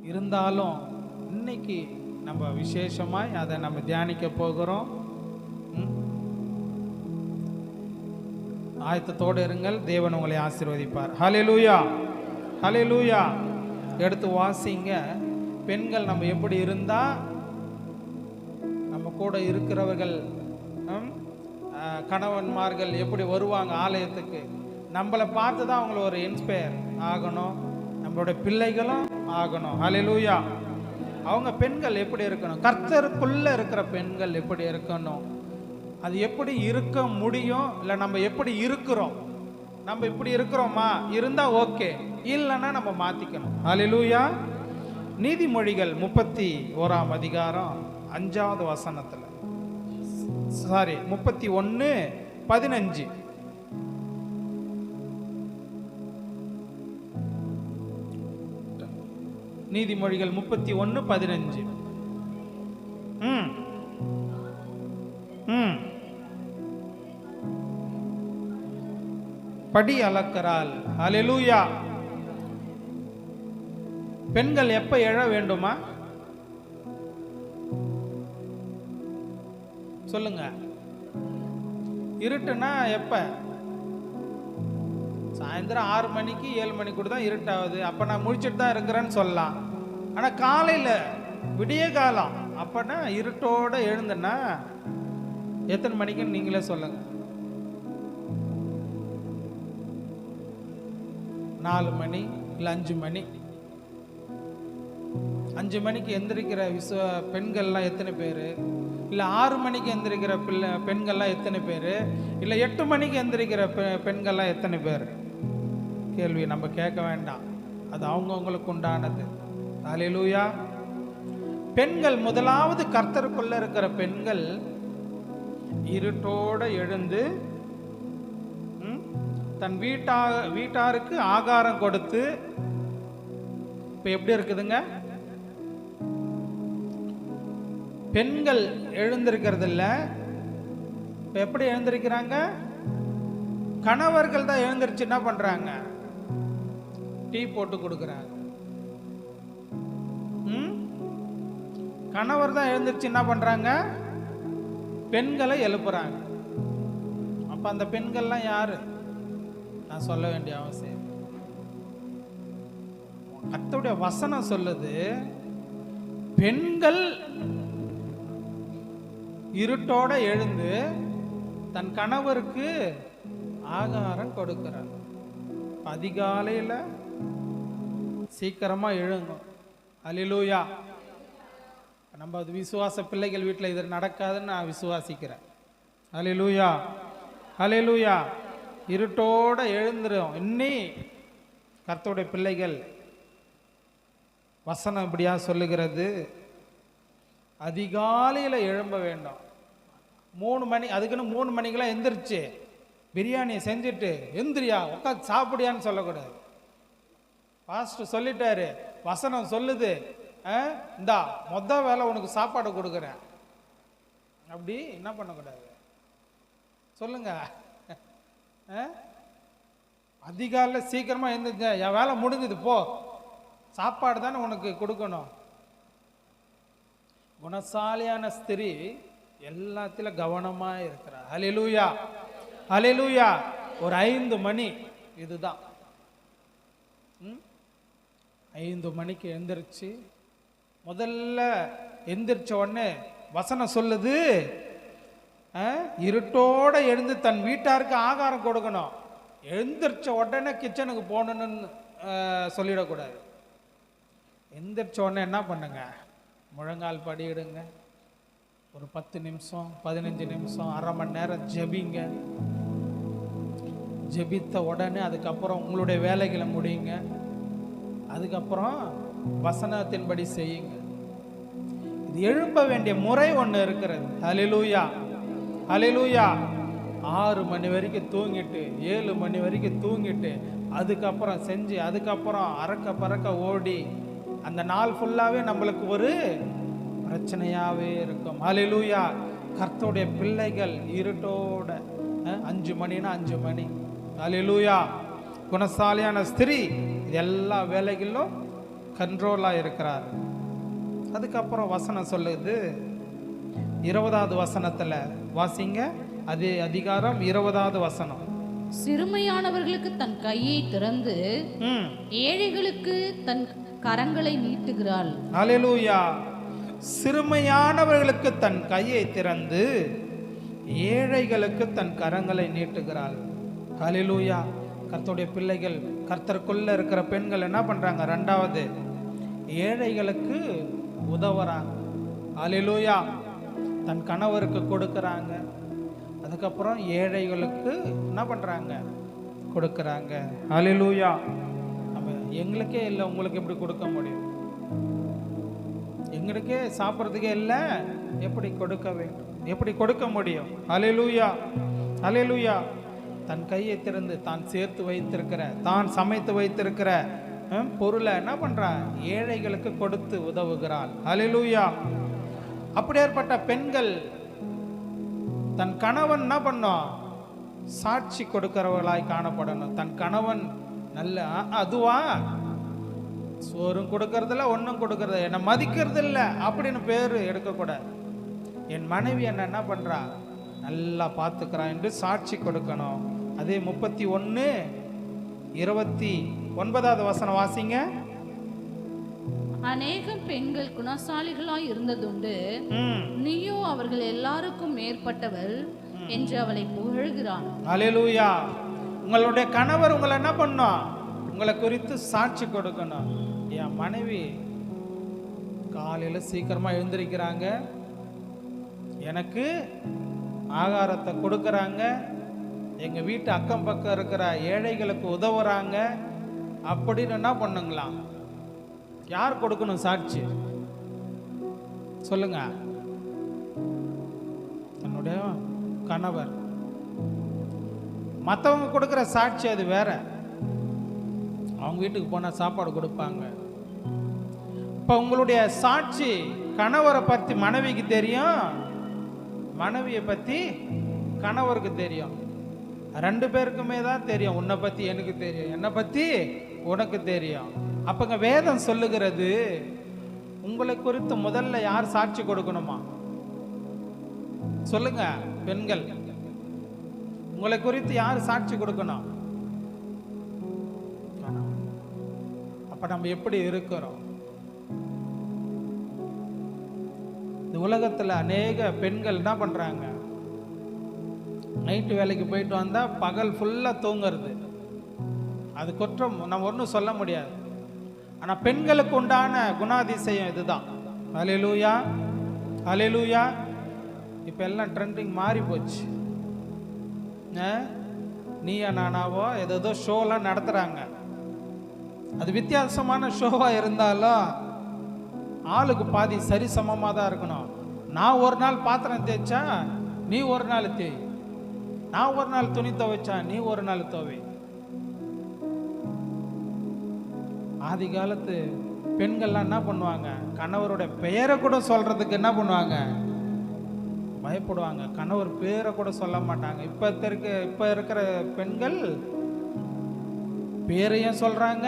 இருந்தாலும் இன்னைக்கு நம்ம விசேஷமாய் அதை நம்ம தியானிக்க போகிறோம். ஆயத்தத்தோடு இருங்கள். தேவன் உங்களை ஆசீர்வதிப்பார். ஹல்லேலூயா, ஹல்லேலூயா. எடுத்து வாசிங்க. பெண்கள் நம்ம எப்படி இருந்தா நம்ம கூட இருக்கிறவர்கள், கணவன்மார்கள் எப்படி வருவாங்க ஆலயத்துக்கு, நம்மளை பார்த்து தான் அவங்கள ஒரு இன்ஸ்பயர் ஆகணும், நம்மளோட பிள்ளைகளும் ஆகணும். ஹல்லேலூயா. அவங்க பெண்கள் எப்படி இருக்கணும், கர்த்தருக்குள்ள இருக்கிற பெண்கள் எப்படி இருக்கணும், அது எப்படி இருக்க முடியும், இல்லை நம்ம எப்படி இருக்கிறோம், நம்ம இப்படி இருக்கிறோமா, இருந்தா ஓகே, இல்லைன்னா நம்ம மாத்திக்கணும். ஹல்லேலூயா. நீதிமொழிகள் 31ஆம் அதிகாரம் 5வது வசனத்துல, 31:15. நீதிமொழிகள் 31:15. படி அளக்கிறாள். ஹல்லேலூயா. பெண்கள் எப்ப எழ வேண்டுமா சொல்லுங்க? இருட்டுனா எப்ப? சாயந்தரம் 6 மணிக்கு 7 மணிக்கு கூட தான் இருட்டாகுது, அப்ப நான் முழிச்சிட்டு தான் இருக்கிறேன்னு சொல்லலாம். ஆனா காலையில விடிய காலம் அப்பனா இருட்டோட எழுந்தனா எத்தனை மணிக்குன்னு நீங்களே சொல்லுங்க. 4 மணி இல்லை 5 மணி. 5 மணிக்கு எந்திரிக்கிற பெண்கள்லாம் எத்தனை பேர்? இல்லை 6 மணிக்கு எந்திரிக்கிற பெண்கள்லாம் எத்தனை பேர்? இல்லை 8 மணிக்கு எந்திரிக்கிற பெண்கள்லாம் எத்தனை பேர்? கேள்வி நம்ம கேட்க வேண்டாம், அது அவங்கவுங்களுக்கு உண்டானது. ஹல்லேலூயா. பெண்கள் முதலாவது கர்த்தருக்குள்ள இருக்கிற பெண்கள் இருட்டோட எழுந்து தன் வீட்டாருக்கு ஆகாரம் கொடுத்து. இப்ப எப்படி இருக்குதுங்க? பெண்கள் எழுந்திருக்கிறது இல்ல. இப்ப எப்படி எழுந்திருக்கிறாங்க? கணவர்கள் தான் எழுந்திருச்சு என்ன பண்றாங்க? டீ போட்டு கொடுக்குறாங்க. கணவர் தான் எழுந்திருச்சு என்ன பண்றாங்க? பெண்களை எழுப்புறாங்க. அப்ப அந்த பெண்கள்லாம் யாரு? நான் சொல்ல வேண்டிய அவசியம். கர்த்தருடைய வசனம் சொல்லுது, பெண்கள் இருட்டோட எழுந்து தன் கணவருக்கு ஆகாரம் கொடுக்கிறார். அதிகாலையில சீக்கிரமா எழுங்கும். ஹல்லேலூயா. நம்ம அது விசுவாச பிள்ளைகள் வீட்டில் இது நடக்காதுன்னு நான் விசுவாசிக்கிறேன். ஹல்லேலூயா, ஹல்லேலூயா. இருட்டோட எழுந்துரும். இன்னி கர்த்தருடைய பிள்ளைகள் வசனம் இப்படியா சொல்லுகிறது, அதிகாலையில் எழும்ப வேண்டும். 3 மணி, அதுக்குன்னு 3 மணிக்கெல்லாம் எந்திரிச்சு பிரியாணி செஞ்சுட்டு எந்திரியா உட்காந்து சாப்பிடியான்னு சொல்லக்கூடாது. பாஸ்டர் சொல்லிட்டாரு, வசனம் சொல்லுது, இந்தா வேலை உனக்கு சாப்பாடு கொடுக்குறேன், அப்படி என்ன பண்ணக்கூடாது சொல்லுங்க. அதிகாலைல சீக்கிரமா எழுந்திருச்ச, என் வேலை முடிஞ்சது, போ, சாப்பாடு தானே உனக்கு கொடுக்கணும். குணசாலியான ஸ்திரீ எல்லாத்திலும் கவனமா இருக்கிறார். ஹல்லேலூயா, ஹல்லேலூயா. ஒரு 5 மணி இதுதான். 5 மணிக்கு எந்திரிச்சு முதல்ல எந்திரிச்ச உடனே வசனம் சொல்லுது, இருட்டோட எழுந்து தன் வீட்டாருக்கு ஆகாரம் கொடுக்கணும். எழுந்திரிச்ச உடனே கிச்சனுக்கு போகணுன்னு சொல்லிடக்கூடாது. எந்திரிச்ச உடனே என்ன பண்ணுங்க? முழங்கால் படியிடுங்க. ஒரு 10 நிமிஷம் 15 நிமிஷம் அரை மணி நேரம் ஜெபிங்க. ஜெபித்த உடனே அதுக்கப்புறம் உங்களுடைய வேலைகளை முடியுங்க. அதுக்கப்புறம் வசனத்தின்படி செய்யுங்க. இது எழும்ப வேண்டிய முறை ஒன்று இருக்கிறது. ஹல்லேலூயா, ஹல்லேலூயா. 6 மணி வரைக்கும் தூங்கிட்டு 7 மணி வரைக்கும் தூங்கிட்டு அதுக்கப்புறம் செஞ்சு அதுக்கப்புறம் அறக்க பறக்க ஓடி அந்த நாள் ஃபுல்லாகவே நம்மளுக்கு ஒரு பிரச்சனையாகவே இருக்கும். ஹல்லேலூயா. கர்த்தருடைய பிள்ளைகள் இருட்டோட 5 மணினா 5 மணி. ஹல்லேலூயா. குணசாலியான ஸ்திரீ எல்லா வேலைகளிலும் கண்ட்ரோலாக இருக்கிறார். அதுக்கப்புறம் வசனம் சொல்லுது 20வது வசனத்தில் வாசிங்க. அது அதிகாரம் 20வது வசனம். சிறுமையானவர்களுக்கு தன் கையை திறந்து ஏழைகளுக்கு தன் கரங்களை நீட்டுகிறாள். அல்லேலூயா. சிறுமையானவர்களுக்கு தன் கையை திறந்து ஏழைகளுக்கு தன் கரங்களை நீட்டுகிறாள். அல்லேலூயா. கர்த்தருடைய பிள்ளைகள், கர்த்தருக்குள்ள இருக்கிற பெண்கள் என்ன பண்றாங்க? ரெண்டாவது, ஏழைகளுக்கு உதவுறாங்க. அல்லேலூயா. தன் கணவருக்கு கொடுக்கறாங்க. அதுக்கப்புறம் ஏழைகளுக்கு என்ன பண்றாங்க? கொடுக்கறாங்க. அல்லேலூயா. எங்களுக்கே இல்லை, உங்களுக்கு எப்படி கொடுக்க முடியும்? எங்களுக்கே சாப்பிட்றதுக்கே இல்லை, எப்படி கொடுக்க வேண்டும்? எப்படி கொடுக்க முடியும்? அல்லேலூயா. அல்லேலூயா. தன் கையை திறந்து தான் சேர்த்து வைத்திருக்கிற, தான் சமைத்து வைத்திருக்கிற பொருளை என்ன பண்றா? ஏழைகளுக்கு கொடுத்து உதவுகிறாள். அல்லேலூயா. அப்படியேற்பட்ட பெண்கள் தன் கணவன் என்ன பண்ணும்? சாட்சி கொடுக்கிறவர்களாய் காணப்படணும். தன் கணவன் நல்ல அதுவா சோறும் கொடுக்கறதில்ல, ஒன்றும் கொடுக்கறது, என்னை மதிக்கிறது இல்லை அப்படின்னு பேர் எடுக்கக்கூடாது. என் மனைவி என்ன பண்றா? நல்லா பார்த்துக்கிறான் என்று சாட்சி கொடுக்கணும். அதே 31:29வது வசனம் வாசிங்க. அநேகம் பெண்கள் குணசாலிகளாய் இருந்ததுண்டு, நீயோ அவர்கள் எல்லாருக்கும் மேற்பட்டவள் என்று அவளை புகழ்கிறான். அல்லேலூயா. உங்களுடைய கணவர் உங்களை என்ன பண்ணும்? உங்களை குறித்து சாட்சி கொடுக்கணும். என் மனைவி காலையில் சீக்கிரமா எழுந்திருக்கிறாங்க, எனக்கு ஆகாரத்தை கொடுக்கறாங்க, எங்க வீட்டு அக்கம் பக்கம் இருக்கிற ஏழைகளுக்கு உதவுறாங்க அப்படின்னு என்ன பண்ணுங்களாம்? யார் கொடுக்கணும் சாட்சி? சொல்லுங்க. தன்னுடைய கணவர். மற்றவங்க கொடுக்குற சாட்சி அது வேற. அவங்க வீட்டுக்கு போனால் சாப்பாடு கொடுப்பாங்க. இப்போ உங்களுடைய சாட்சி கணவரை பற்றி மனைவிக்கு தெரியும், மனைவியை பற்றி கணவருக்கு தெரியும். 2 பேருக்குமே தான் தெரியும். உன்னை பற்றி எனக்கு தெரியும், என்னை பற்றி உனக்கு தெரியும். அப்பங்க வேதம் சொல்லுகிறது, உங்களை குறித்து முதல்ல யார் சாட்சி கொடுக்கணுமா? சொல்லுங்க பெண்கள், உங்களை குறித்து யார் சாட்சி கொடுக்கணும்? அப்ப நம்ம எப்படி இருக்கிறோம்? இந்த உலகத்துல அநேக பெண்கள் என்ன பண்றாங்க? நைட்டு வேலைக்கு போயிட்டு வந்தா பகல் ஃபுல்லா தூங்குறது. அது குற்றம், நம்ம ஒன்றும் சொல்ல முடியாது. ஆனா பெண்களுக்கு உண்டான குணாதிசயம் இதுதான். அல்லேலூயா. அல்லேலூயா. இப்ப எல்லாம் ட்ரெண்டிங் மாறி போச்சு. நீயா நானாவோ ஏதோ ஷோலாம் நடத்துறாங்க. அது வித்தியாசமான ஷோவா இருந்தாலும் ஆளுக்கு பாதி சரி சமமாக தான் இருக்கணும். நான் ஒரு நாள் பாத்திரம் தேய்ச்சா நீ ஒரு நாள் தேய், நான் ஒரு நாள் துணி துவைச்சா நீ ஒரு நாள் துவை. ஆதி காலத்து பெண்கள்லாம் என்ன பண்ணுவாங்க? கணவருடைய பெயரை கூட சொல்றதுக்கு என்ன பண்ணுவாங்க? பயப்படுவாங்க. கணவர் பேரை கூட சொல்ல மாட்டாங்க. இப்ப இருக்கிற பெண்கள் பேரையும் சொல்றாங்க,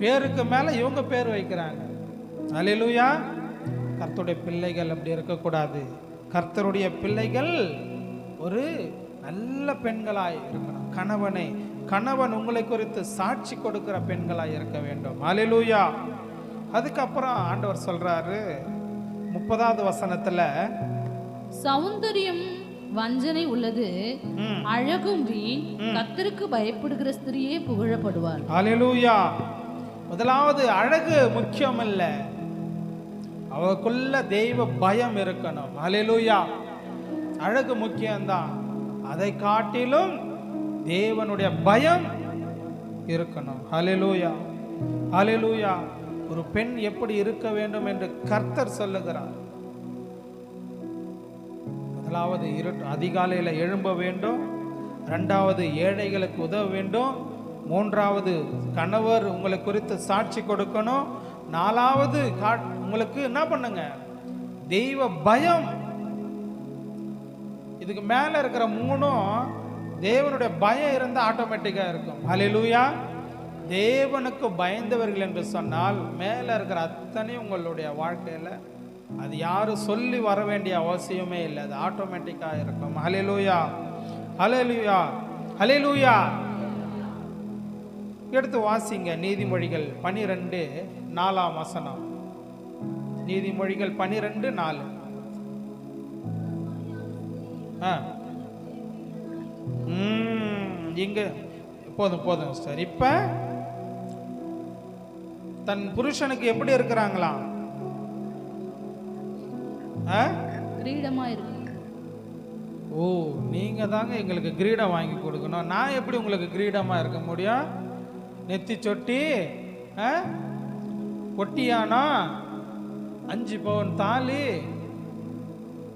பேருக்கு மேல இவங்க பேர் வைக்கிறாங்க. அல்லேலூயா. கர்த்தருடைய பிள்ளைகள் அப்படி இருக்கக்கூடாது. கர்த்தருடைய பிள்ளைகள் ஒரு நல்ல பெண்களாய் இருக்கணும். கணவன் உங்களை குறித்து சாட்சி கொடுக்கிற பெண்களாய் இருக்க வேண்டும். அல்லேலூயா. அதுக்கப்புறம் ஆண்டவர் சொல்றாரு 30வது வசனத்துல, சௌந்தரியம் வஞ்சனை உள்ளது, அழகும் வீண், கர்த்தருக்கு பயப்படுகிற ஸ்திரியே புகழப்படுவார். அல்லேலூயா. முதலாவது அழகு முக்கியம் இல்ல, அவளுக்குள்ள தெய்வ பயம் இருக்கணும். அல்லேலூயா. அழகு முக்கியம்தான், அதை காட்டிலும் தேவனுடைய பயம் இருக்கணும். அல்லேலூயா. அல்லேலூயா. ஒரு பெண் எப்படி இருக்க வேண்டும் என்று கர்த்தர் சொல்லுகிறார். முதலாவது அதிகாலையில் எழும்ப வேண்டும், 2வது ஏழைகளுக்கு உதவ வேண்டும், 3வது கணவர் உங்களை குறித்து சாட்சி கொடுக்கணும், 4வது உங்களுக்கு என்ன பண்ணுங்க? தெய்வ பயம். இதுக்கு மேல இருக்கிற 3ம் தேவனுடைய பயம் இருந்தா ஆட்டோமேட்டிக்கா இருக்கும். அல்லேலூயா. தேவனுக்கு பயந்தவர்கள் என்று சொன்னால் மேலே இருக்கிற அத்தனையும் உங்களுடைய வாழ்க்கையில் அது யாரும் சொல்லி வர வேண்டிய அவசியமே இல்லை, அது ஆட்டோமேட்டிக்காக இருக்கும். ஹல்லேலூயா, ஹல்லேலூயா, ஹல்லேலூயா. எடுத்து வாசிங்க நீதிமொழிகள் 12:4. நீதிமொழிகள் 12:4. இங்க போதும் சார். இப்ப தன் புருஷனுக்கு எப்படி இருக்கிறாங்களாம்? கிரீடமா இருக்கு. ஓ, நீங்க தாங்க எங்களுக்கு கிரீடம் வாங்கி கொடுக்கணும். நான் எப்படி உங்களுக்கு கிரீடமா இருக்க முடியும்? நெத்தி சொட்டி, பொட்டியானா, 5 பவுன் தாலி,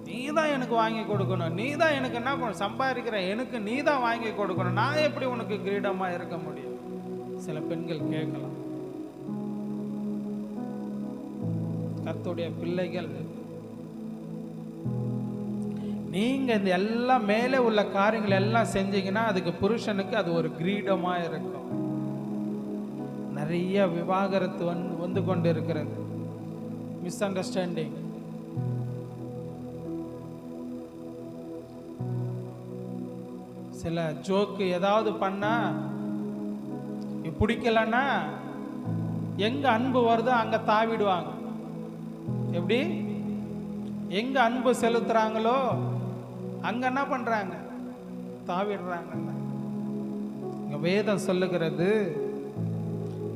நீ தான் எனக்கு வாங்கி கொடுக்கணும். நீ தான் எனக்கு என்ன பண்ண சம்பாதிக்கிற, எனக்கு நீ தான் வாங்கி கொடுக்கணும். நான் எப்படி உனக்கு கிரீடமா இருக்க முடியும்? சில பெண்கள் கேட்கலாம். கர்த்தருடைய பிள்ளைகள், நீங்க இந்த எல்லாம் மேலே உள்ள காரியங்கள் எல்லாம் செஞ்சீங்கன்னா அதுக்கு புருஷனுக்கு அது ஒரு கிரீடமா இருக்கும். நிறைய விவாகரத்து வந்து கொண்டு இருக்கிறது, மிஸ் அண்டர்ஸ்டாண்டிங். சில ஜோக்கு ஏதாவது பண்ணா பிடிக்கலன்னா எங்க அன்பு வருதோ அங்க தாவிடுவாங்க. எப்படி? எங்க அன்பு செலுத்துறாங்களோ அங்க என்ன பண்றாங்க? தாவிடுறாங்க. இங்க வேதம் சொல்லுகிறது,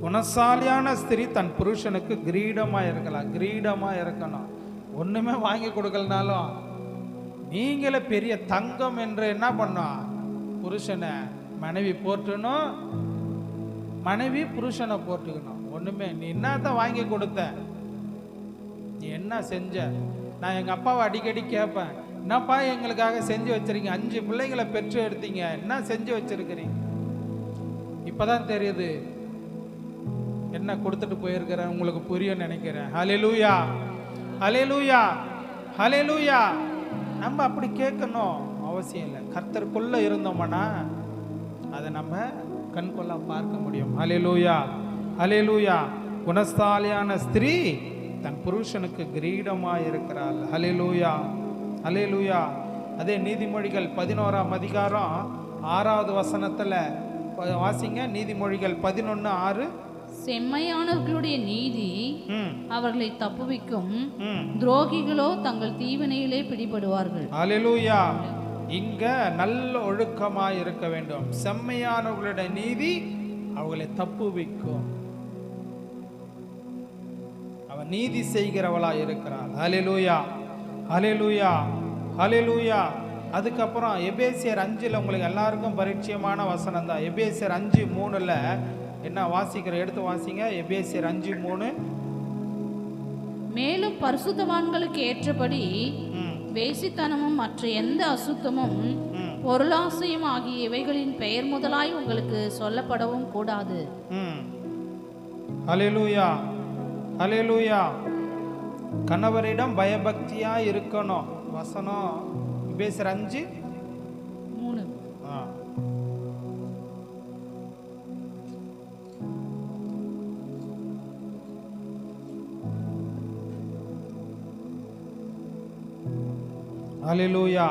குணசாலியான ஸ்திரீ தன் புருஷனுக்கு கிரீடமா இருக்கலாம். கிரீடமா இருக்கணும். ஒண்ணுமே வாங்கி கொடுக்கலனாலும் நீங்களே பெரிய தங்கம் என்று என்ன பண்ணோம்? புருஷனை மனைவி போட்டுணும், மனைவி புருஷனை போட்டுக்கணும். ஒண்ணுமே நீ என்னத்தான் வாங்கி கொடுத்த, நீ என்ன செஞ்ச? நான் எங்க அப்பாவை அடிக்கடி கேட்பேன், என்னப்பா எங்களுக்காக செஞ்சு வச்சிருக்கீங்க? 5 பிள்ளைங்களை பெற்று எடுத்தீங்க, என்ன செஞ்சு வச்சிருக்கிறீங்க? இப்பதான் தெரியுது என்ன கொடுத்துட்டு போயிருக்கிறேன். உங்களுக்கு புரியும் நினைக்கிறேன். ஹல்லேலூயா, ஹல்லேலூயா, ஹல்லேலூயா. நம்ம அப்படி கேட்கணும் அவசியம் இல்லை. கர்த்தருக்குள்ள இருந்தோம்னா அதை நம்ம கண்கொள்ளா பார்க்க முடியும். ஹல்லேலூயா, ஹல்லேலூயா. குணசாலியான ஸ்திரீ தன் புருஷனுக்கு கிரீடமா இருக்கிறாள். ஹல்லேலூயா, ஹல்லேலூயா. அதே நீதிமொழிகள் 11:6 வாசிங்க. நீதிமொழிகள் 11:6. செம்மையானவர்களுடைய நீதி அவர்களை தப்புவிக்கும், துரோகிகளோ தங்கள் தீவினையிலே பிடிபடுவார்கள். ஹல்லேலூயா. இங்க நல்ல ஒழுக்கமாய் இருக்க வேண்டும். செம்மையானவர்களுடைய நீதி அவர்களை தப்புவிக்கும். அவன் நீதி செய்கிறவளா இருக்கிறாள். ஹல்லேலூயா, ஹல்லேலூயா, ஹல்லேலூயா. அதுக்கப்புறம் எபேசியர் 5 உங்களுக்கு எல்லாருக்கும் பரிச்சயமான வசனம் தான். எபேசியர் 5:3 என்ன வாசிக்கிற? எடுத்து வாசிங்க. எபேசியர் 5:3. மேலும் பரிசுத்தவான்களுக்கு ஏற்றபடி வேசித்தனமும் மற்ற எந்த அசுத்தமும் பொருளாசையும் ஆகிய இவைகளின் பெயர் முதலாய் உங்களுக்கு சொல்லப்படவும் கூடாது. ஹல்லேலூயா, ஹல்லேலூயா. கணவரிடம் பயபக்தியா இருக்கணும். வசனம் எபேசியர் 5:3. ஹல்லேலூயா.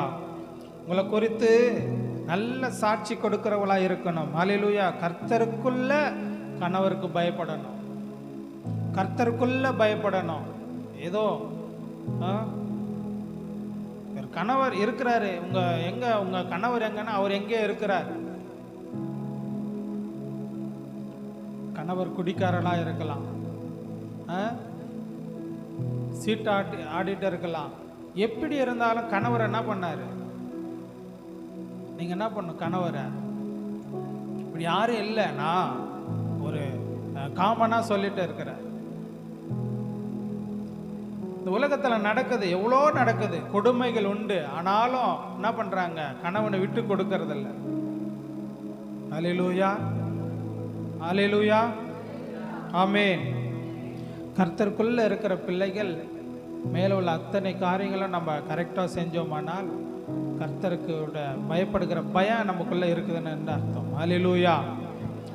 உங்களை குறித்து நல்ல சாட்சி கொடுக்கிறவளா இருக்கணும். ஹல்லேலூயா. கர்த்தருக்குள்ள கணவருக்கு பயப்படணும், கர்த்தருக்குள்ள பயப்படணும். ஏதோ கணவர் இருக்கிறாரு, உங்க கணவர் எங்கன்னா அவர் எங்கே இருக்கிறார்? கணவர் குடிக்காரனா இருக்கலாம், சீட் ஆடிட்டு இருக்கலாம். எப்படி இருந்தாலும் கணவர் என்ன பண்ணாரு? நீங்க என்ன பண்ணும்? கணவரை இப்படி யாரும் இல்லை, நான் ஒரு காமனா சொல்லிட்டு இருக்கிறேன். இந்த உலகத்துல நடக்குது, எவ்வளோ நடக்குது, கொடுமைகள் உண்டு. ஆனாலும் என்ன பண்றாங்க? கணவனை விட்டு கொடுக்கறது இல்லை. ஹல்லேலூயா, ஹல்லேலூயா, ஆமென். கர்த்தருக்குள்ள இருக்கிற பிள்ளைகள் மேல உள்ள அத்தனை காரியங்களும் நம்ம கரெக்டாக செஞ்சோமானால் கர்த்தருக்கு பயப்படுகிற பயம் நமக்குள்ள இருக்குதுன்னு அர்த்தம். ஹல்லேலூயா,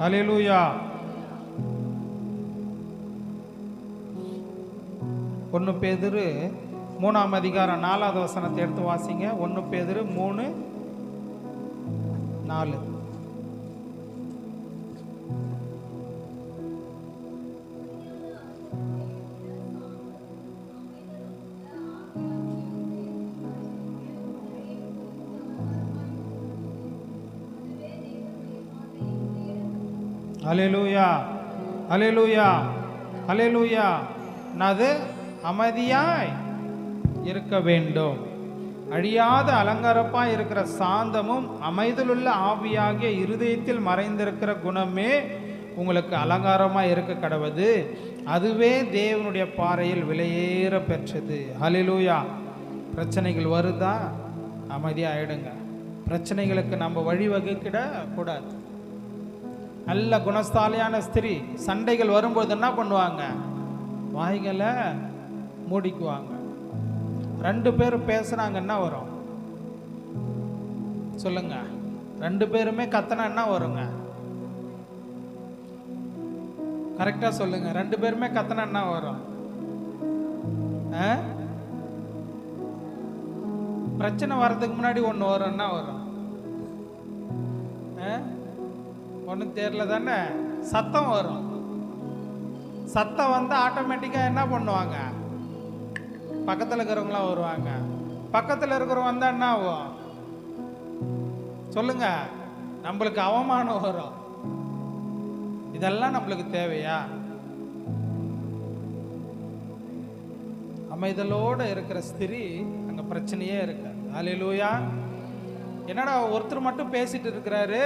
ஹல்லேலூயா, 1 பேதுரு 3ஆம் அதிகாரம் 4வது வசனத்தை எடுத்து வாசிங்க. 1 பேதுரு 3:4. அல்லேலூயா, அல்லேலூயா, அல்லேலூயா. அது அமைதியாய் இருக்க வேண்டும். அழியாத அலங்காரப்பாய் இருக்கிற சாந்தமும் அமைதலுள்ள ஆவியாகிய இருதயத்தில் மறைந்திருக்கிற குணமே உங்களுக்கு அலங்காரமாய் இருக்க கடவது. அதுவே தேவனுடைய பாறையில் விலையேற பெற்றது. அல்லேலூயா. பிரச்சனைகள் வருதா, அமைதியாயிடுங்க. பிரச்சனைகளுக்கு நம்ம வழிவகுக்கிட கூடாது. நல்ல குணஸ்தாலியான ஸ்திரீ சண்டைகள் வரும்போது என்ன பண்ணுவாங்க? வாய்களை மூடிக்குவாங்க. 2 பேர் பேசுனாங்க, என்ன வரும் சொல்லுங்க? 2 பேருமே கத்தனா என்ன வருங்க? கரெக்டா சொல்லுங்க. 2 பேருமே கத்தனா என்ன வரும்? பிரச்சனை வர்றதுக்கு முன்னாடி ஒன்று வரும். என்ன வரும்? ஒன்றும் தெரியல தானே? சத்தம் வரும். சத்தம் வந்து ஆட்டோமேட்டிக்காக என்ன பண்ணுவாங்க? பக்கத்தில் இருக்கிறவங்களாம் வருவாங்க. பக்கத்தில் இருக்கிறவங்க வந்தால் என்ன ஆகும் சொல்லுங்க? நம்மளுக்கு அவமானம் வரும். இதெல்லாம் நம்மளுக்கு தேவையா? அமைதலோடு இருக்கிற ஸ்திரீ அங்கே பிரச்சனையே இருக்கு. அல்லேலூயா. என்னடா ஒருத்தர் மட்டும் பேசிட்டு இருக்கிறாரு,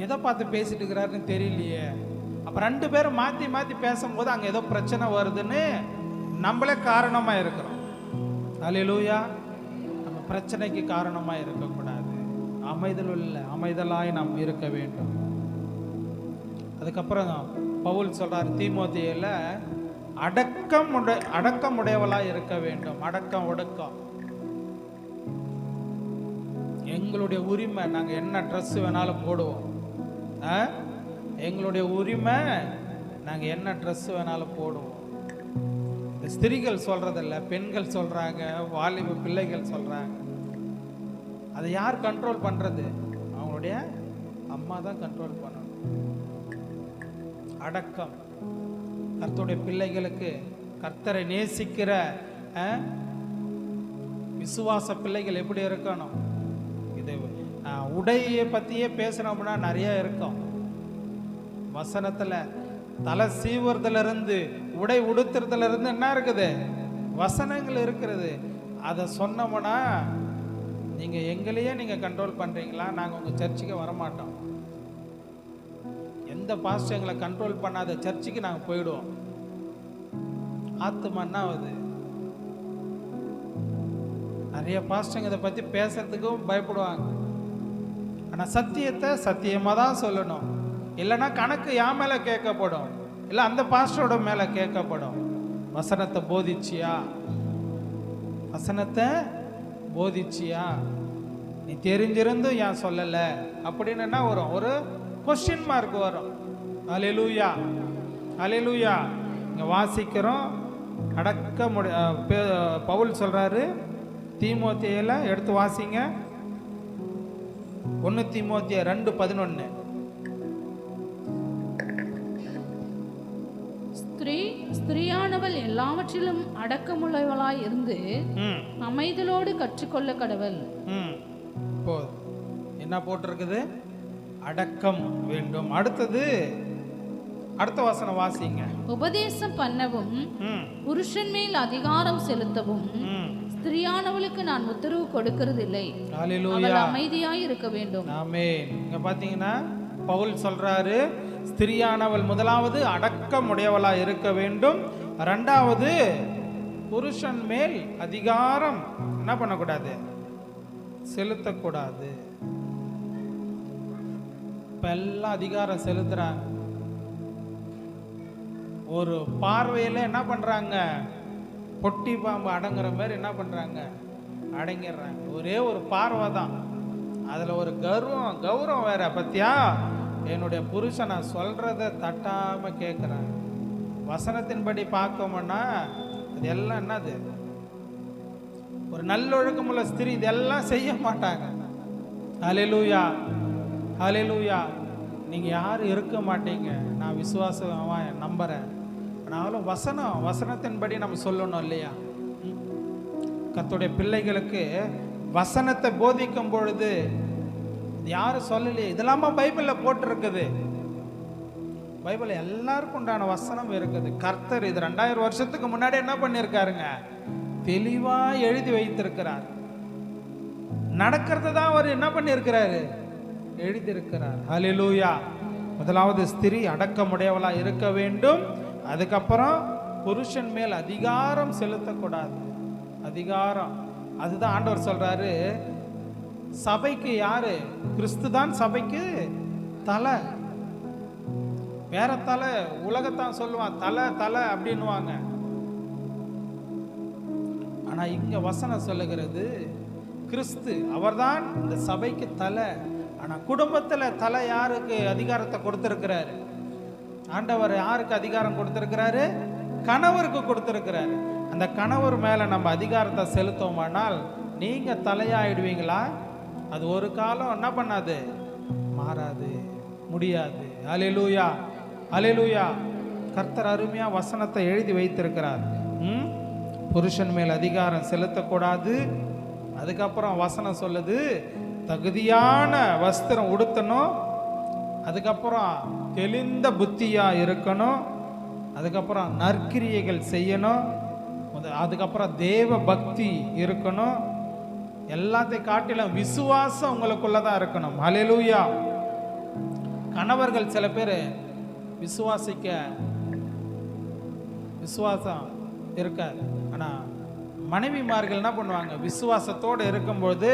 எதை பார்த்து பேசிட்டு இருக்கிறாருன்னு தெரியலையே. அப்போ 2 பேரும் மாற்றி மாற்றி பேசும்போது அங்கே ஏதோ பிரச்சனை வருதுன்னு நம்மளே காரணமாக இருக்கிறோம். அல்லேலூயா. நம்ம பிரச்சனைக்கு காரணமாக இருக்கக்கூடாது. அமைதலாய் நாம் இருக்க வேண்டும். அதுக்கப்புறம் பவுல் சொல்றார் தீமோத்தேயுல, அடக்கமுடையவளாய் இருக்க வேண்டும். அடக்கம் ஒடுக்கம் எங்களுடைய உரிமை. நாங்கள் என்ன ட்ரெஸ் வேணாலும் போடுவோம். எங்களுடைய உரிமை, நாங்கள் என்ன ட்ரெஸ் வேணாலும் போடுவோம். இந்த ஸ்திரீகள் சொல்றதில்ல, பெண்கள் சொல்றாங்க, வாலிப பிள்ளைகள் சொல்றாங்க. அதை யார் கண்ட்ரோல் பண்றது? அவங்களுடைய அம்மா தான் கண்ட்ரோல் பண்ணணும். அடக்கம். கர்த்தருடைய பிள்ளைகளுக்கு, கர்த்தரை நேசிக்கிற விசுவாச பிள்ளைகள் எப்படி இருக்கணும்? இது உடையை பற்றியே பேசணும்னா நிறைய இருக்கும். வசனத்தில் தலை சீவுறதுலேருந்து உடை உடுத்துறதுலேருந்து என்ன இருக்குது? வசனங்கள் இருக்கிறது. அதை சொன்னோம்னா, நீங்கள் எங்களையே நீங்கள் கண்ட்ரோல் பண்ணுறீங்களா? நாங்கள் உங்கள் சர்ச்சுக்கு வரமாட்டோம். எந்த பாஸ்டர் எங்களை கண்ட்ரோல் பண்ணாத சர்ச்சுக்கு நாங்கள் போயிடுவோம். ஆத்துமன்னா அது நிறைய பாஸ்டங்க இதை பற்றி பேசுறதுக்கும் பயப்படுவாங்க. ஆனால் சத்தியத்தை சத்தியமாக தான் சொல்லணும். இல்லைன்னா கணக்கு என் மேலே கேட்கப்படும், இல்லை அந்த பாஸ்டரோட மேலே கேட்கப்படும். வசனத்தை போதிச்சியா? வசனத்தை போதிச்சியா? நீ தெரிஞ்சிருந்தும் ஏன் சொல்லலை அப்படின்னு என்ன வரும்? ஒரு கொஸ்டின் மார்க் வரும். அல்லேலூயா, அல்லேலூயா. இங்கே வாசிக்கிறோம், பவுல் சொல்றாரு தீமோத்தேயுல, எடுத்து வாசிங்க. 1 தீமோத்தேயு 2:11. ஸ்திரீயானவள் எல்லாவற்றிலும் அடக்கமுள்ளவளாய் இருந்து அமைதலோடு கற்றுக்கொள்ள கடவள். என்ன போட்டிருக்குது? அடக்கம் வேண்டும். அடுத்தது, அடுத்த வசனம் வாசிங்க. உபதேசம் பண்ணவும் புருஷன் மேல் அதிகாரம் செலுத்தவும் ஸ்திரீயானவளுக்கு நான் உத்தரவு கொடுக்கிறதில்லை. அவள் அமைதியாய் இருக்க வேண்டும். ஆமென். இங்க பாத்தீங்கன்னா பவுல் சொல்றாரு, ஸ்திரீயானவள் முதலாவது அடக்கமுடையவளா இருக்க வேண்டும். 2வது புருஷன் மேல் அதிகாரம் என்ன பண்ணக்கூடாது? செலுத்தக்கூடாது. இப்ப எல்லாம் அதிகாரம் செலுத்துறாங்க. ஒரு பார்வையில என்ன பண்றாங்க? பொட்டி பாம்பு அடங்குற மாதிரி என்ன பண்றாங்க? அடங்கிடுறாங்க. ஒரே ஒரு பார்வை தான், அதுல ஒரு கௌரவம் வேற. பத்தியா, என்னுடைய புருஷன் நான் சொல்றத தட்டாம கேட்கிறாங்க. வசனத்தின்படி பார்க்கோம்னா அது எல்லாம் என்னது, ஒரு நல்லொழுக்கமுள்ள ஸ்திரீ இதெல்லாம் செய்ய மாட்டாங்க. ஹல்லேலூயா, ஹல்லேலூயா. நீங்க யாரும் இருக்க மாட்டீங்க, நான் விசுவாசமா நம்புறேன். ஆனாலும் வசனத்தின்படி நம்ம சொல்லணும் இல்லையா? கர்த்தருடைய பிள்ளைகளுக்கு வசனத்தை போதிக்கும் பொழுது யாரும் சொல்லலையே, இதெல்லாமா பைபிள்ல போட்டிருக்குது. பைபிள் எல்லாருக்கும் உண்டான வசனம் இருக்குது. கர்த்தர் இது 2000 வருஷத்துக்கு முன்னாடி என்ன பண்ணியிருக்காருங்க, தெளிவா எழுதி வைத்திருக்கிறார். நடக்கிறது தான் அவர் என்ன பண்ணியிருக்கிறாரு, எழுதியிருக்கிறார். ஹல்லேலூயா. முதலாவது ஸ்திரீ அடக்கமுடையவளா இருக்க வேண்டும். அதுக்கப்புறம் புருஷன் மேல் அதிகாரம் செலுத்தக்கூடாது. அதிகாரம், அதுதான் ஆண்டவர் சொல்றாரு. சபைக்கு யாரு, கிறிஸ்து தான் சபைக்கு தலை. வேற தலை உலகத்தான் சொல்லுவான், தலை தலை அப்படின்னுவாங்க. ஆனா இங்க வசனம் சொல்லுகிறது கிறிஸ்து அவர்தான் இந்த சபைக்கு தலை. ஆனா குடும்பத்துல தலை யாருக்கு அதிகாரத்தை கொடுத்திருக்கிறாரு? ஆண்டவர் யாருக்கு அதிகாரம் கொடுத்திருக்கிறாரு? கணவருக்கு கொடுத்திருக்கிறாரு. அந்த கணவர் மேல நம்ம அதிகாரத்தை செலுத்தோமானால் நீங்க தலையாயிடுவீங்களா? அது ஒரு காலம் என்ன பண்ணாது, மாறாது, முடியாது. ஹல்லேலூயா, ஹல்லேலூயா. கர்த்தர் அருமையா வசனத்தை எழுதி வைத்திருக்கிறார். புருஷன் மேல் அதிகாரம் செலுத்தக்கூடாது. அதுக்கப்புறம் வசனம் சொல்லுது தகுதியான வஸ்திரம் உடுத்தணும். அதுக்கப்புறம் தெளிந்த புத்தியா இருக்கணும். அதுக்கப்புறம் நற்கிரியைகள் செய்யணும். அதுக்கப்புறம் தேவ பக்தி இருக்கணும். எல்லாத்தையும் காட்டிலும் விசுவாசம் உங்களுக்குள்ளதான் இருக்கணும். ஹல்லேலூயா. கணவர்கள் சில பேர் விசுவாசம் இருக்காது. ஆனா மனைவிமார்கள் என்ன பண்ணுவாங்க, விசுவாசத்தோடு இருக்கும்போது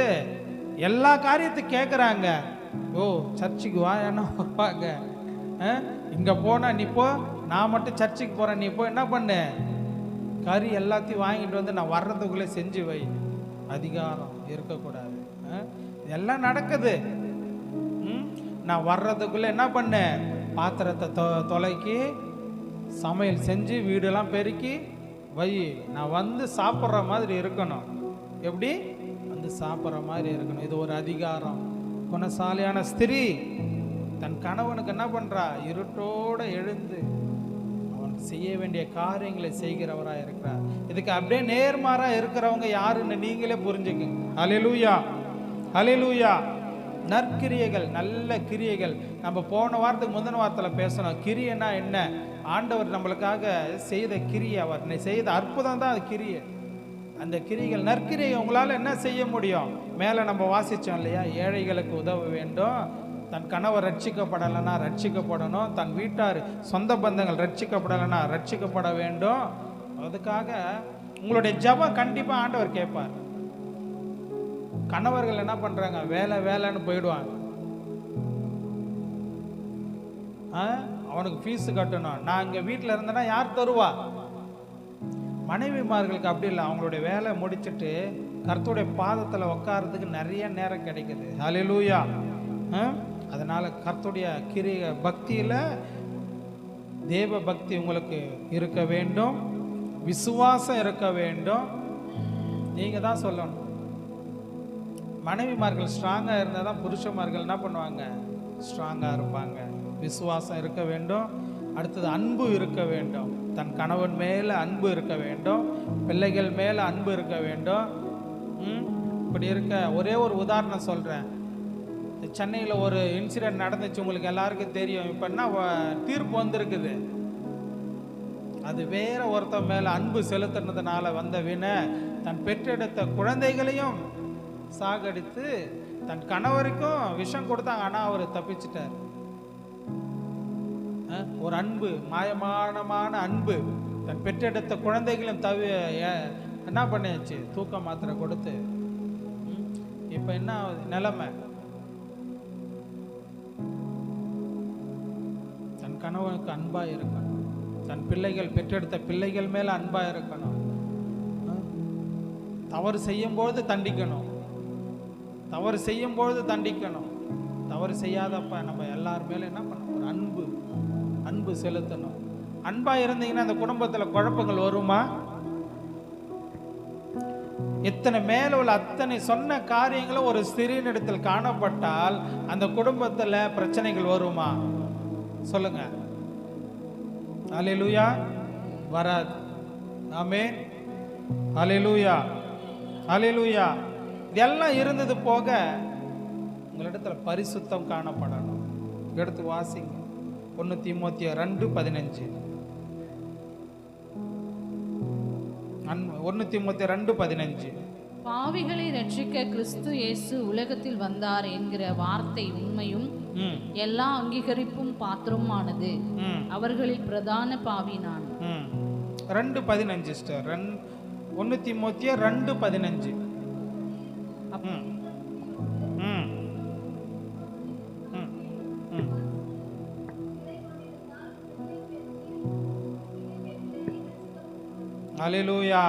எல்லா காரியத்தையும் கேட்குறாங்க. ஓ சர்ச்சுக்கு வா, என்ன வருவாங்க, இங்க போனா நீ போ, நான் மட்டும் சர்ச்சுக்கு போறேன், நீ போ, என்ன பண்ணு, கறி எல்லாத்தையும் வாங்கிட்டு வந்து நான் வர்றதுக்குள்ளே செஞ்சு வை. அதிகாரம் இருக்கக்கூடாது. எல்லாம் நடக்குது. நான் வர்றதுக்குள்ள என்ன பண்ண, பாத்திரத்தை தொலைக்கி சமையல் செஞ்சு வீடெல்லாம் பெருக்கி வை. நான் வந்து சாப்பிட்ற மாதிரி இருக்கணும். எப்படி வந்து சாப்பிட்ற மாதிரி இருக்கணும். இது ஒரு அதிகாரம். குணசாலியான ஸ்திரீ தன் கணவனுக்கு என்ன பண்றா, இருட்டோட எழுந்து அவனுக்கு செய்ய வேண்டிய காரியங்களை செய்கிறவராக இருக்கிறார். இதுக்கு அப்படியே நேர்மாறா இருக்கிறவங்க யாருன்னு நீங்களே புரிஞ்சுக்குங்க. ஹல்லேலூயா, ஹல்லேலூயா. நற்கிரியைகள், நல்ல கிரியைகள். நம்ம போன வாரத்துக்கு முந்தின வாரத்தில் பேசணும். கிரியைனா என்ன? ஆண்டவர் நம்மளுக்காக செய்த கிரியை, அவர் செய்த அற்புதம் தான் அது கிரியை. அந்த கிரிகள், நற்கிரியை உங்களால் என்ன செய்ய முடியும்? மேலே நம்ம வாசித்தோம் இல்லையா, ஏழைகளுக்கு உதவ வேண்டும், தன் கணவர் ரட்சிக்கப்படலைன்னா ரட்சிக்கப்படணும், தன் வீட்டார் சொந்த பந்தங்கள் ரட்சிக்கப்படலைன்னா ரட்சிக்கப்பட வேண்டும். அதுக்காக உங்களுடைய ஜெபம் கண்டிப்பாக ஆண்டவர் கேட்பார். கணவர்கள் என்ன பண்றாங்க, வேலைன்னு போயிடுவாங்க. அவனுக்கு ஃபீஸ் கட்டணும், நான் இங்கே வீட்டில் இருந்தேன்னா யார் தருவா? மனைவிமார்களுக்கு அப்படி இல்லை. அவங்களுடைய வேலை முடிச்சுட்டு கர்த்தருடைய பாதத்தில் உட்கார்றதுக்கு நிறைய நேரம் கிடைக்குது. ஹல்லேலூயா. அதனால கர்த்தருடைய கிரிய பக்தியில் தேவ பக்தி உங்களுக்கு இருக்க வேண்டும், விசுவாசம் இருக்க வேண்டும். நீங்கள் தான் சொல்லணும். மனைவிமார்கள் ஸ்ட்ராங்காக இருந்தால் தான் புருஷமார்கள் என்ன பண்ணுவாங்க, ஸ்ட்ராங்காக இருப்பாங்க. விசுவாசம் இருக்க வேண்டும். அடுத்தது அன்பு இருக்க வேண்டும். தன் கணவன் மேலே அன்பு இருக்க வேண்டும், பிள்ளைகள் மேலே அன்பு இருக்க வேண்டும். இப்படி இருக்க ஒரே ஒரு உதாரணம் சொல்கிறேன். சென்னையில் ஒரு இன்சிடென்ட் நடந்துச்சு, உங்களுக்கு எல்லாருக்கும் தெரியும். இப்போ என்ன தீர்ப்பு வந்திருக்குது, அது வேற ஒருத்தர் மேலே அன்பு செலுத்தினதுனால வந்த வினை, தன் பெற்றெடுத்த குழந்தைகளையும் சாகடித்து தன் கணவருக்கும் விஷம் கொடுத்தாங்க. ஆனால் அவர் தப்பிச்சிட்டார். ஒரு அன்பு, மாயமானமான அன்பு, தன் பெற்றெடுத்த குழந்தைகளும் என்ன பண்ணியாச்சு, தூக்க மாத்திரை கொடுத்து. இப்ப என்ன நிலைமை, தன் கணவனுக்கு அன்பா இருக்கணும், தன் பிள்ளைகள் பெற்றெடுத்த பிள்ளைகள் மேல அன்பா இருக்கணும். தவறு செய்யும்போது தண்டிக்கணும், தவறு செய்யும்போது தண்டிக்கணும். தவறு செய்யாதப்ப நம்ம எல்லார் மேலும் என்ன பண்ணணும், ஒரு அன்பு செலுத்தணும். அன்பா இருந்தீங்கன்னா அந்த குடும்பத்துல குழப்பங்கள் வருமா? இத்தனை மேல உள்ள அத்தனை சொன்ன காரியங்களும் ஒரு ஸ்திரீனிடத்தில் காணப்பட்டால் அந்த குடும்பத்துல பிரச்சனைகள் வருமா? சொல்லுங்க. அல்லேலூயா. வராது. ஆமென். அல்லேலூயா. அல்லேலூயா. இதெல்லாம் இருந்தது போக உங்களிடத்துல பரிசுத்தம் காணப்படணும். எடுத்து வாசிங்க. 1 தீமோத்தேயு 2:15. 1 தீமோத்தேயு 2:15. பாவிகளை ரட்சிக்க கிறிஸ்து இயேசு உலகத்தில் வந்தார் என்கிற வார்த்தை உண்மையும் எல்லா அங்கீகரிப்பும் பாத்திரமானது. அவர்களில் பிரதான பாவி நான். 2:15 சிஸ்டர். 1 தீமோத்தேயு 2:15. அல்லேலூயா.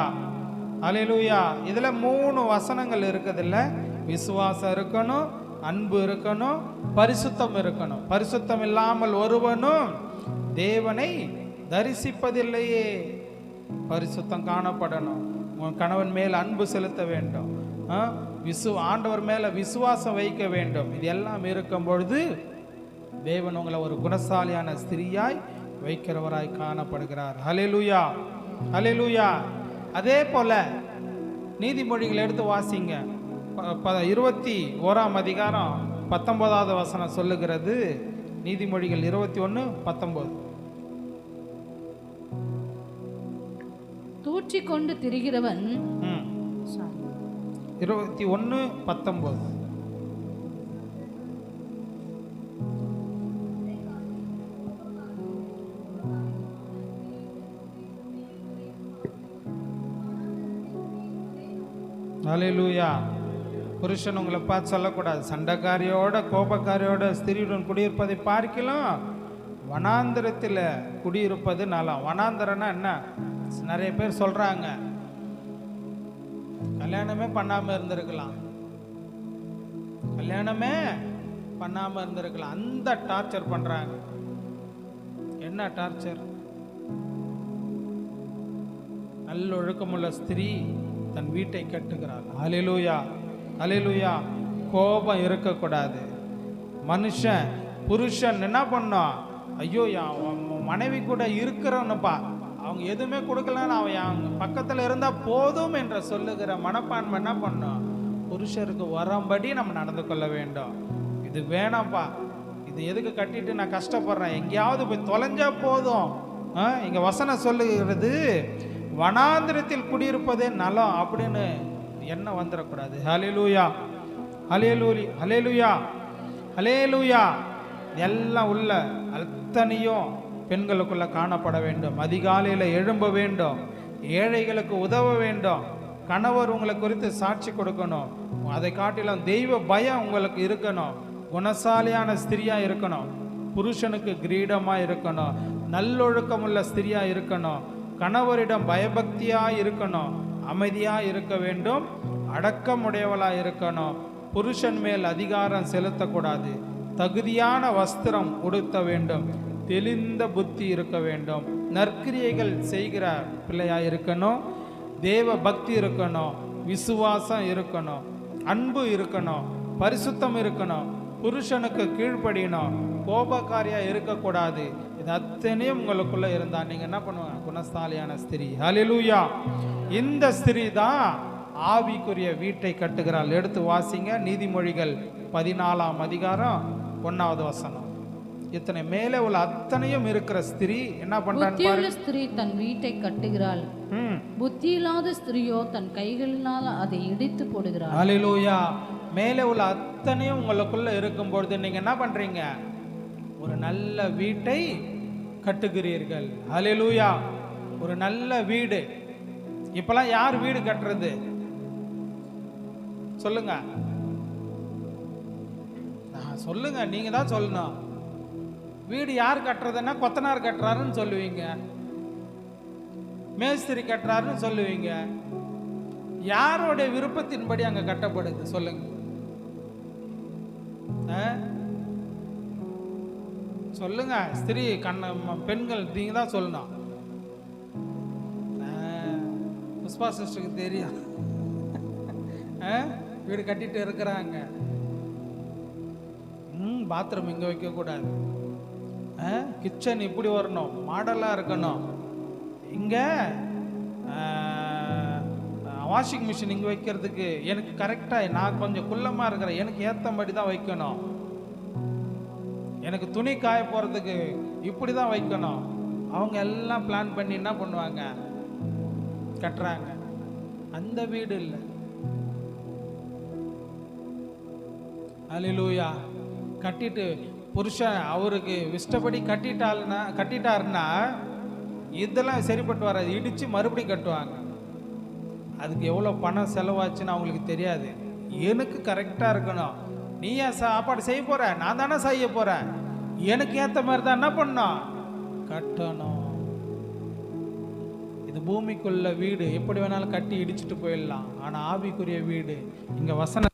அல்லேலூயா. இதுல 3 வசனங்கள் இருக்குதுல்ல. விசுவாசம் இருக்கணும், அன்பு இருக்கணும், பரிசுத்தம் இருக்கணும். பரிசுத்தம் இல்லாமல் ஒருவனும் தேவனை தரிசிப்பதில்லையே. பரிசுத்தம் காணப்படணும். உன் கணவன் மேல் அன்பு செலுத்த வேண்டும், ஆண்டவர் மேல விசுவாசம் வைக்க வேண்டும். இது எல்லாம் இருக்கும் பொழுது தேவன் உங்களை ஒரு குணசாலியான ஸ்திரீயாய் வைக்கிறவராய் காணப்படுகிறார். ஹல்லேலூயா. ஹல்லேலூயா. அதே போல நீதிமொழிகள் எடுத்து வாசிங்க. 21ஆம் அதிகாரம் 19வது வசனம் சொல்லுகிறது. நீதிமொழிகள் 21:19. தூற்றிக்கொண்டு திரிகிறவன் 21:19. ஹல்லேலூயா. புருஷன் உங்களை பார்த்து சொல்லக்கூடாது, சண்டைக்காரியோட கோபக்காரியோட ஸ்திரியுடன் குடியிருப்பதை பார்க்கலாம் வனாந்திரத்தில் குடியிருப்பது நலம். வனாந்திரம்னா என்ன? நிறைய பேர் சொல்றாங்க கல்யாணமே பண்ணாம இருந்திருக்கலாம், கல்யாணமே பண்ணாம இருந்திருக்கலாம். அந்த டார்ச்சர் பண்றாங்க. என்ன டார்ச்சர்? நல்லொழுக்கமுள்ள ஸ்திரீ தன் வீட்டை கட்டுகிறாள். ஹல்லேலூயா. ஹல்லேலூயா. கோபம் இருக்கக்கூடாது. மனுஷன் புருஷன் என்ன பண்ணோம்? ஐயோ மனைவி கூட இருக்கிறவனுப்பா, அவங்க எதுவுமே கொடுக்கலன்னு அவன் அவங்க பக்கத்தில் இருந்தால் போதும் என்ற சொல்லுகிற மனப்பான்மை என்ன பண்ணோம்? புருஷருக்கு வரம்படி நம்ம நடந்து கொள்ள வேண்டும். இது வேணாம்ப்பா, இது எதுக்கு கட்டிட்டு நான் கஷ்டப்படுறேன், எங்கேயாவது போய் தொலைஞ்சா போதும். இங்கே வசனம் சொல்லுகிறது வனாந்திரத்தில் குடியிருப்பதே நலம் அப்படின்னு என்ன வந்துடக்கூடாது. ஹல்லேலூயா. ஹல்லேலூயா. ஹல்லேலூயா. ஹல்லேலூயா. எல்லாம் உள்ள அத்தனையும் பெண்களுக்குள்ள காணப்பட வேண்டும். அதிகாலையில் எழும்ப வேண்டும், ஏழைகளுக்கு உதவ வேண்டும், கணவர் உங்களை குறித்து சாட்சி கொடுக்கணும், அதை காட்டிலும் தெய்வ பயம் உங்களுக்கு இருக்கணும், குணசாலியான ஸ்திரியா இருக்கணும், புருஷனுக்கு கிரீடமா இருக்கணும், நல்லொழுக்கமுள்ள ஸ்திரியா இருக்கணும், கணவரிடம் பயபக்தியா இருக்கணும், அமைதியா இருக்க வேண்டும், அடக்கமுடையவளா இருக்கணும், புருஷன் மேல் அதிகாரம் செலுத்தக்கூடாது, தகுதியான வஸ்திரம் உடுத்த வேண்டும், தெளிந்த புத்தி இருக்க வேண்டும், நற்கிரியைகள் செய்கிற பிள்ளையா இருக்கணும், தேவ பக்தி இருக்கணும், விசுவாசம் இருக்கணும், அன்பு இருக்கணும், பரிசுத்தம் இருக்கணும், புருஷனுக்கு கீழ்ப்படியணும், கோபக்காரியா இருக்கக்கூடாது. இது அத்தனையும் உங்களுக்குள்ள இருந்தா நீங்க என்ன பண்ணுவாங்க? குணசாலியான ஸ்திரீ. ஹல்லேலூயா. இந்த ஸ்திரீ தான் ஆவிக்குரிய வீட்டை கட்டுகிறாள். எடுத்து வாசிங்க. நீதிமொழிகள் 14ஆம் அதிகாரம் 1வது வசனம். இத்தனை மேலே உள்ள அத்தனையும் இருக்கிற ஸ்திரீ என்ன பண்றாங்க? ஸ்திரீ தன் வீட்டை கட்டுகிறாள், புத்தி இல்லாத ஸ்திரீயோ தன் கைகளினால் அதை இடித்து போடுகிறாள். ஹல்லேலூயா. மேலே உள்ள அத்தனையும் உங்களுக்குள்ள இருக்கும் பொழுது நீங்க என்ன பண்றீங்க? ஒரு நல்ல வீட்டை கட்டுகிறீர்கள். ஹல்லேலூயா. ஒரு நல்ல வீடு. இப்பெல்லாம் யார் வீடு கட்டுறது? சொல்லுங்க. சொல்லுங்க, நீங்க தான் சொல்லணும். வீடு யார் கட்டுறதுன்னா கொத்தனார் கட்டுறாருன்னு சொல்லுவீங்க, மேஸ்திரி கட்டுறாருன்னு சொல்லுவீங்க. யாரோட விருப்பத்தின்படி அங்க கட்டப்படுது? சொல்லுங்க. சொல்லுங்க. ஸ்திரீ பெண்கள் நீங்க தான் சொல்லணும். புஷ்பா சிஸ்டருக்கு தெரியும். வீடு கட்டிட்டு இருக்கிறாங்க. பாத்ரூம் இங்க வைக்க கூடாது, கிச்சன் இப்படி வரணும், மாடலா இருக்கணும், இங்க வாஷிங் மிஷின் இங்க வைக்கிறதுக்கு எனக்கு கரெக்டா, நான் கொஞ்சம் குள்ளமா இருக்கிறேன், எனக்கு ஏத்த மாதிரி தான் வைக்கணும், எனக்கு துணி காய போறதுக்கு இப்படி தான் வைக்கணும். அவங்க எல்லாம் பிளான் பண்ணி என்ன பண்ணுவாங்க, கட்டுறாங்க. அந்த வீடு இல்லை. அல்லேலூயா. கட்டிட்டு புருஷன் அவருக்கு இஷ்டப்படி கட்டிட்டாருன்னா இதெல்லாம் சரிப்பட்டு வராது, இடிச்சு மறுபடியும் கட்டுவாங்க. அதுக்கு எவ்வளோ பணம் செலவாச்சுன்னு அவங்களுக்கு தெரியாது. எனக்கு கரெக்டாக இருக்கணும், நீ ஏன் சாப்பாடு செய்ய போற, நான் தானே செய்ய போறேன், எனக்கு ஏற்ற மாதிரி தான் என்ன பண்ணணும், கட்டணும். இது பூமிக்குள்ள வீடு, எப்படி வேணாலும் கட்டி இடிச்சுட்டு போயிடலாம். ஆனால் ஆவிக்குரிய வீடு இங்க வசன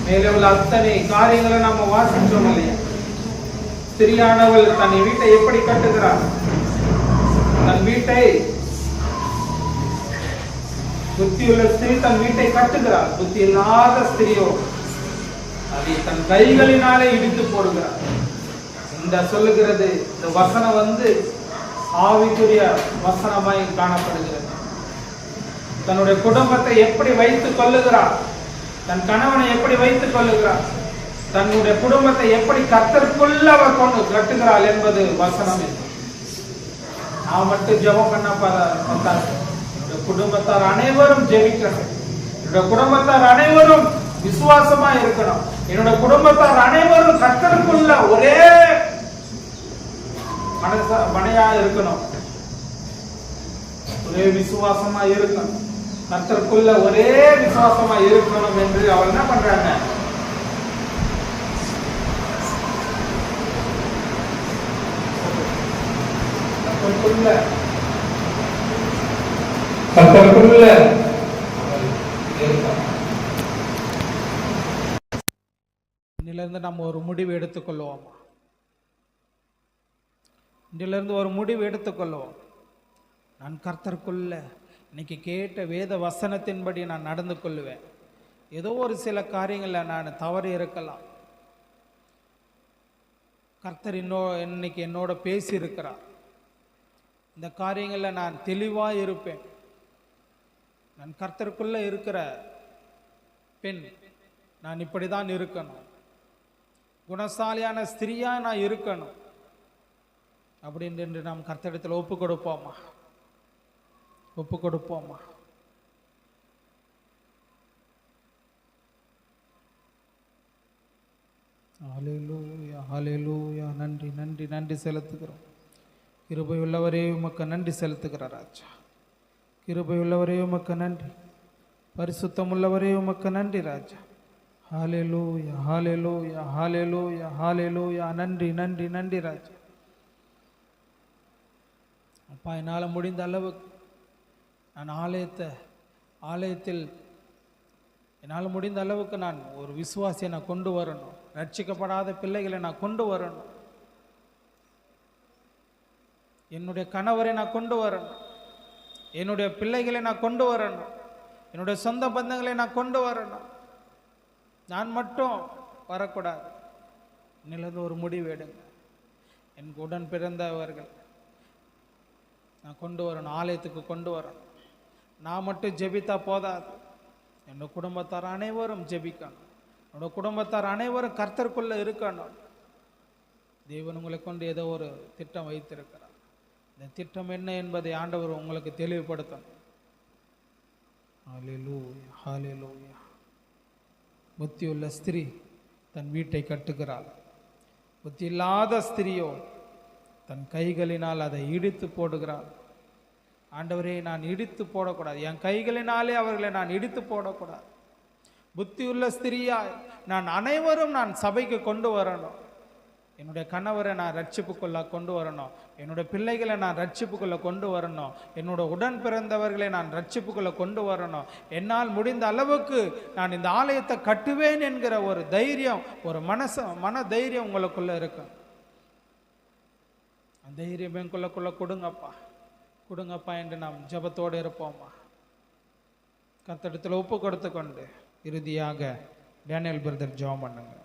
மேலே உள்ள அத்தனை காரியங்களை நாம வாசிச்சோம் இல்லையா? ஸ்திரியானவள் தன் வீட்டை எப்படி கட்டுகிறார்? தன் வீட்டை, புத்தியுள்ள ஸ்திரீ தன் வீட்டை கட்டுகிறார். புத்தி இல்லாத ஸ்திரியோ அதை தன் கைகளினாலே இடித்து போடுகிறார். இந்த சொல்லுகிறது, இந்த வசனம் ஆவிக்குரிய வசனமாய் காணப்படுகிறது. தன்னுடைய குடும்பத்தை எப்படி வைத்துக் கொள்ளுகிறார், தன் கணவனை எப்படி வைத்துக் கொள்ளுகிறார், தன்னுடைய குடும்பத்தை எப்படி கர்த்தருக்குள்ள அவர் கொண்டு கட்டுகிறாள் என்பது வசனம். நான் மட்டும் ஜெபம் பண்ண பார்த்தாங்க, என்னுடைய குடும்பத்தார் அனைவரும் ஜெபிக்கணும், என்னுடைய குடும்பத்தார் அனைவரும் விசுவாசமா இருக்கணும், என்னுடைய குடும்பத்தார் அனைவரும் கர்த்தருக்குள்ள ஒரே மனையா இருக்கணும், ஒரே விசுவாசமா இருக்கணும், கர்த்தருக்குள்ள ஒரே விசுவாசமா இருக்கணும் என்று அவர் என்ன பண்றாங்க, கர்த்தருக்குள்ள இன்னிலிருந்து நம்ம ஒரு முடிவு எடுத்துக்கொள்வோம். இன்றிலிருந்து ஒரு முடிவு எடுத்துக்கொள்வோம். நான் கர்த்தருக்குள்ள இன்னைக்கு கேட்ட வேத வசனத்தின்படி நான் நடந்து கொள்வேன். ஏதோ ஒரு சில காரியங்களில் நான் தவறு இருக்கலாம், கர்த்தர் இன்னைக்கு என்னோட பேசி இருக்கிறார், இந்த காரியங்களில் நான் தெளிவாக இருப்பேன். நான் கர்த்தருக்குள்ள இருக்கிற பெண், நான் இப்படி தான் இருக்கணும், குணசாலியான ஸ்திரியா நான் இருக்கணும் அப்படின்னு நாம் கர்த்தரிடத்தில் ஒப்பு கொடுப்போமா? ஒப்பு கொடுப்போமா? ஹல்லேலூயா, ஹல்லேலூயா. நன்றி நன்றி நன்றி செலுத்துகிறோம். கிருபை உள்ளவரே உமக்கு நன்றி செலுத்துகிறார் ராஜா. கிருபை உள்ளவரே உமக்கு நன்றி, பரிசுத்தம் உள்ளவரே உமக்கு நன்றி ராஜா. ஹல்லேலூயா, ஹல்லேலூயா, ஹல்லேலூயா, ஹல்லேலூயா. நன்றி நன்றி நன்றி ராஜா. அப்பா, என்னால் முடிந்த அளவுக்கு நான் ஆலயத்தில் என்னால் முடிந்த அளவுக்கு நான் ஒரு விசுவாசியை நான் கொண்டு வரணும், ரட்சிக்கப்படாத பிள்ளைகளை நான் கொண்டு வரணும், என்னுடைய கணவரை நான் கொண்டு வரணும், என்னுடைய பிள்ளைகளை நான் கொண்டு வரணும், என்னுடைய சொந்த பந்தங்களை நான் கொண்டு வரணும், நான் மட்டும் வரக்கூடாது. இன்னிலிருந்து ஒரு முடிவு எடுங்க. எனக்கு உடன் பிறந்தவர்கள் நான் கொண்டு வரணும், ஆலயத்துக்கு கொண்டு வரணும். நான் மட்டும் ஜெபித்தா போதாது, என்னோட குடும்பத்தார் அனைவரும் ஜெபிக்கணும், என்னோட குடும்பத்தார் அனைவரும் கர்த்தருக்குள்ள இருக்கணும். தேவன் உங்களை கொண்டு ஏதோ ஒரு திட்டம் வைத்திருக்கிறார். இந்த திட்டம் என்ன என்பதை ஆண்டவர் உங்களுக்கு தெளிவுபடுத்தணும். ஹல்லேலூயா, ஹல்லேலூயா. புத்தியுள்ள ஸ்திரீ தன் வீட்டை கட்டுகிறாள், புத்தி இல்லாத ஸ்திரியோ தன் கைகளினால் அதை இடித்து போடுகிறாள். ஆண்டவரே, நான் இடித்து போடக்கூடாது, என் கைகளினாலே அவர்களை நான் இடித்து போடக்கூடாது. புத்தியுள்ள ஸ்திரியாய் நான் சபைக்கு கொண்டு வரணும். என்னுடைய கணவரை நான் ரட்சிப்புக்குள்ள கொண்டு வரணும், என்னுடைய பிள்ளைகளை நான் ரட்சிப்புக்குள்ள கொண்டு வரணும், என்னோட உடன் பிறந்தவர்களை நான் ரட்சிப்புக்குள்ள கொண்டு வரணும். என்னால் முடிந்த அளவுக்கு நான் இந்த ஆலயத்தை கட்டுவேன் என்கிற ஒரு தைரியம், ஒரு மன தைரியம் உங்களுக்குள்ள இருக்கு. அந்த தைரியம் எங்களுக்குள்ள கொடுங்கப்பா என்று நாம் ஜெபத்தோடு இருப்போம்மா. கர்த்தரிடத்தில் ஒப்பு கொடுத்து கொண்டு இறுதியாக டேனியல் பிரதர் ஜெபம் பண்ணுங்க.